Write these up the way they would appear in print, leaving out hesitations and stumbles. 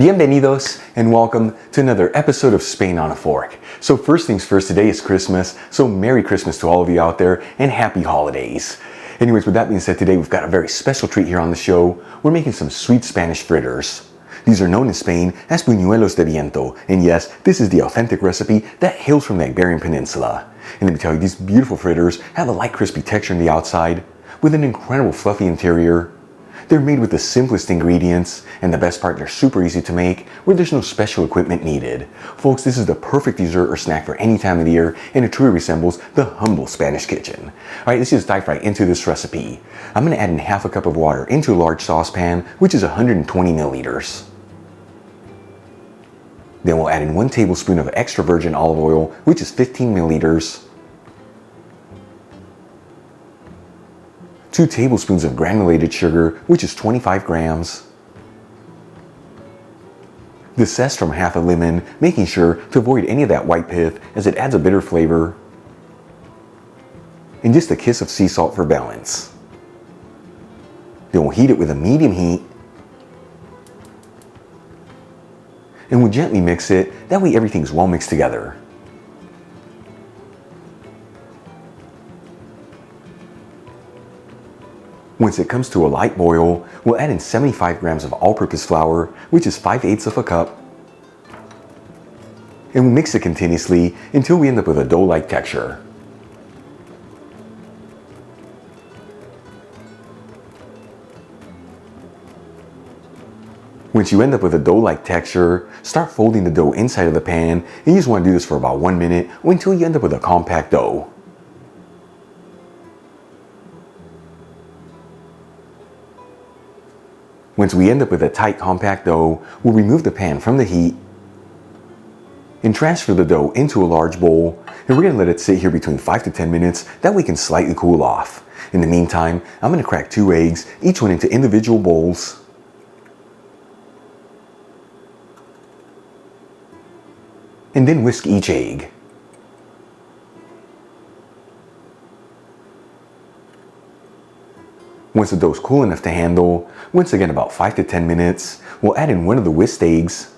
Bienvenidos and welcome to another episode of Spain on a Fork. So first things first, today is Christmas, so Merry Christmas to all of you out there and Happy Holidays. Anyways, with that being said, today we've got a very special treat here on the show. We're making some sweet Spanish fritters. These are known in Spain as Buñuelos de Viento, and yes, this is the authentic recipe that hails from the Iberian Peninsula. And let me tell you, these beautiful fritters have a light crispy texture on the outside with an incredible fluffy interior. They're made with the simplest ingredients, and the best part, they're super easy to make, where there's no special equipment needed. Folks, this is the perfect dessert or snack for any time of the year, and it truly resembles the humble Spanish kitchen. Alright, let's just dive right into this recipe. I'm going to add in half a cup of water into a large saucepan, which is 120 milliliters. Then we'll add in 1 tablespoon of extra virgin olive oil, which is 15 milliliters. 2 tablespoons of granulated sugar, which is 25 grams. The zest from half a lemon, making sure to avoid any of that white pith as it adds a bitter flavor. And just a kiss of sea salt for balance. Then we'll heat it with a medium heat. And we'll gently mix it, that way everything's well mixed together. Once it comes to a light boil, we'll add in 75 grams of all-purpose flour, which is 5/8 of a cup. And we'll mix it continuously until we end up with a dough-like texture. Once you end up with a dough-like texture, start folding the dough inside of the pan, and you just want to do this for about 1 minute or until you end up with a compact dough. Once we end up with a tight, compact dough, we'll remove the pan from the heat and transfer the dough into a large bowl, and we're going to let it sit here between 5 to 10 minutes, that way it can slightly cool off. In the meantime, I'm going to crack 2 eggs, each one into individual bowls. And then whisk each egg. Once the dough is cool enough to handle, once again about 5 to 10 minutes, we'll add in one of the whisked eggs.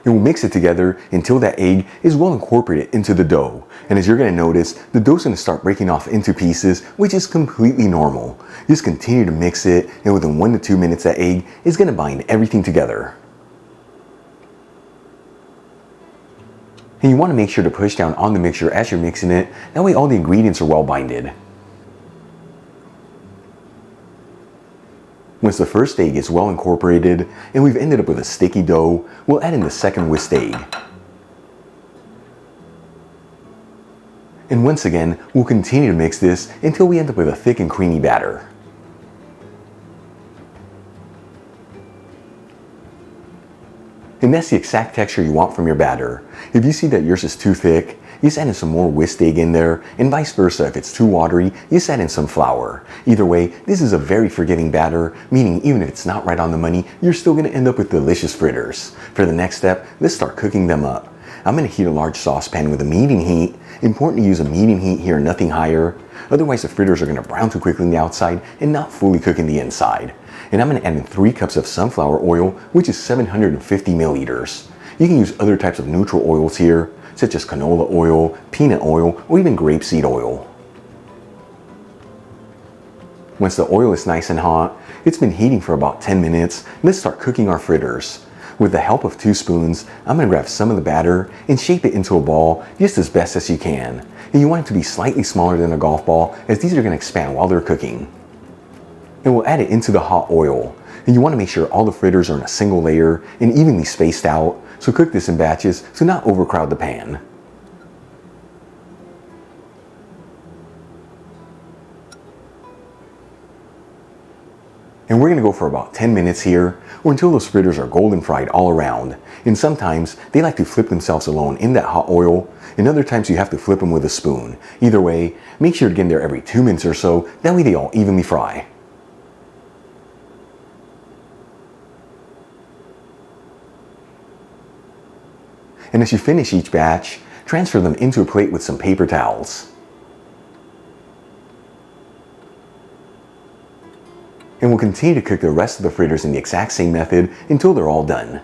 And we'll mix it together until that egg is well incorporated into the dough. And as you're going to notice, the dough's going to start breaking off into pieces, which is completely normal. Just continue to mix it, and within 1 to 2 minutes that egg is going to bind everything together. And you want to make sure to push down on the mixture as you're mixing it, that way all the ingredients are well binded. Once the first egg is well incorporated and we've ended up with a sticky dough, we'll add in the second whisked egg. And once again, we'll continue to mix this until we end up with a thick and creamy batter. And that's the exact texture you want from your batter. If you see that yours is too thick, you just add in some more whisked egg in there, and vice versa. If it's too watery, you just add in some flour. Either way, this is a very forgiving batter, meaning even if it's not right on the money, you're still going to end up with delicious fritters. For the next step, let's start cooking them up. I'm going to heat a large saucepan with a medium heat. Important to use a medium heat here, nothing higher. Otherwise, the fritters are going to brown too quickly on the outside and not fully cook in the inside. And I'm going to add in 3 cups of sunflower oil, which is 750 milliliters. You can use other types of neutral oils here, such as canola oil, peanut oil, or even grapeseed oil. Once the oil is nice and hot, it's been heating for about 10 minutes, let's start cooking our fritters. With the help of 2 spoons, I'm going to grab some of the batter and shape it into a ball just as best as you can. And you want it to be slightly smaller than a golf ball, as these are going to expand while they're cooking. And we'll add it into the hot oil. And you want to make sure all the fritters are in a single layer and evenly spaced out, so cook this in batches to not overcrowd the pan. And we're going to go for about 10 minutes here, or until those fritters are golden fried all around. And sometimes they like to flip themselves alone in that hot oil, and other times you have to flip them with a spoon. Either way, make sure to get in there every 2 minutes or so, that way they all evenly fry. And as you finish each batch, transfer them into a plate with some paper towels. And we'll continue to cook the rest of the fritters in the exact same method until they're all done.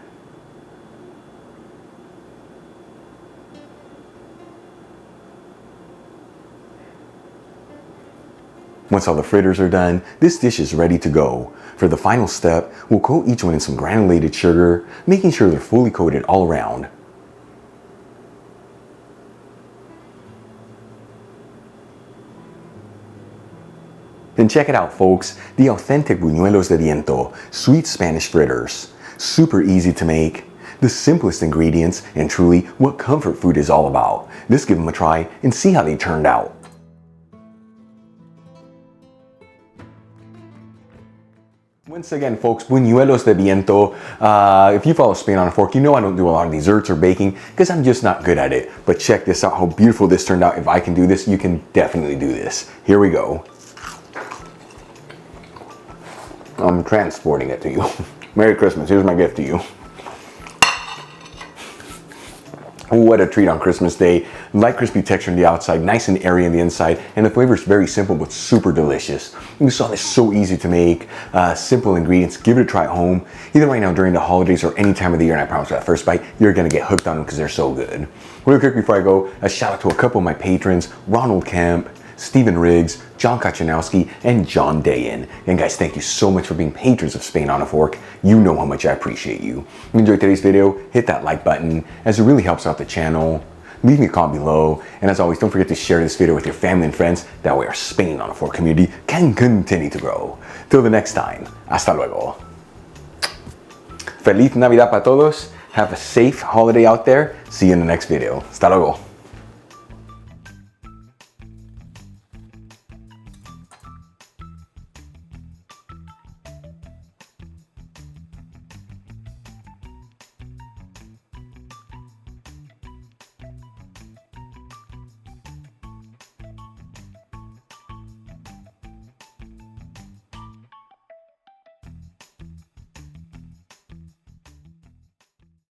Once all the fritters are done, this dish is ready to go. For the final step, we'll coat each one in some granulated sugar, making sure they're fully coated all around. Then check it out, folks, the authentic Buñuelos de Viento, sweet Spanish fritters. Super easy to make, the simplest ingredients, and truly what comfort food is all about. Let's give them a try and see how they turned out. Once again, folks, Buñuelos de Viento. If you follow Spain on a Fork, you know I don't do a lot of desserts or baking because I'm just not good at it. But check this out, how beautiful this turned out. If I can do this, you can definitely do this. Here we go. I'm transporting it to you. Merry Christmas, here's my gift to you. What a treat on Christmas Day. Light crispy texture on the outside, nice and airy on the inside, and the flavor is very simple but super delicious. You saw this so easy to make, simple ingredients. Give it a try at home, either right now during the holidays or any time of the year, and I promise that first bite, you're gonna get hooked on them because they're so good. Real quick before I go, a shout out to a couple of my patrons, Ronald Kemp, Stephen Riggs, John Kachanowski, and John Dayan. And guys, thank you so much for being patrons of Spain on a Fork. You know how much I appreciate you. If you enjoyed today's video, hit that like button as it really helps out the channel. Leave me a comment below. And as always, don't forget to share this video with your family and friends. That way our Spain on a Fork community can continue to grow. Till the next time, hasta luego. Feliz Navidad para todos. Have a safe holiday out there. See you in the next video. Hasta luego.